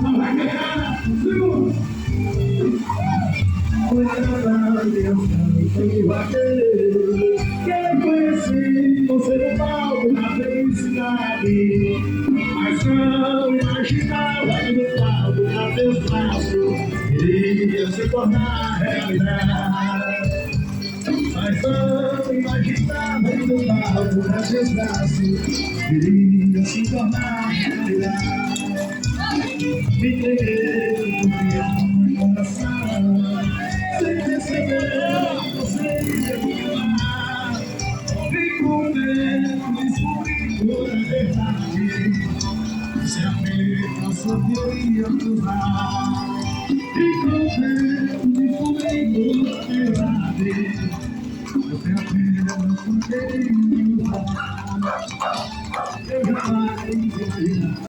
Não vai ganhar, segura. Foi cantar Deus, foi bater. Quem conheci você no palco na felicidade, mas não imaginava que no palco na teus braços iria se tornar realidade. Mas não imaginava que no palco na teus braços iria se tornar realidade. Me entreguei confiando no coração, sem perceber você ia me amar. Fico vendo, descobri toda a verdade, se apenas poderia cruzar. Fico vendo, descobri toda a verdade, se apenas poderia cruzar. Eu jamais imaginava.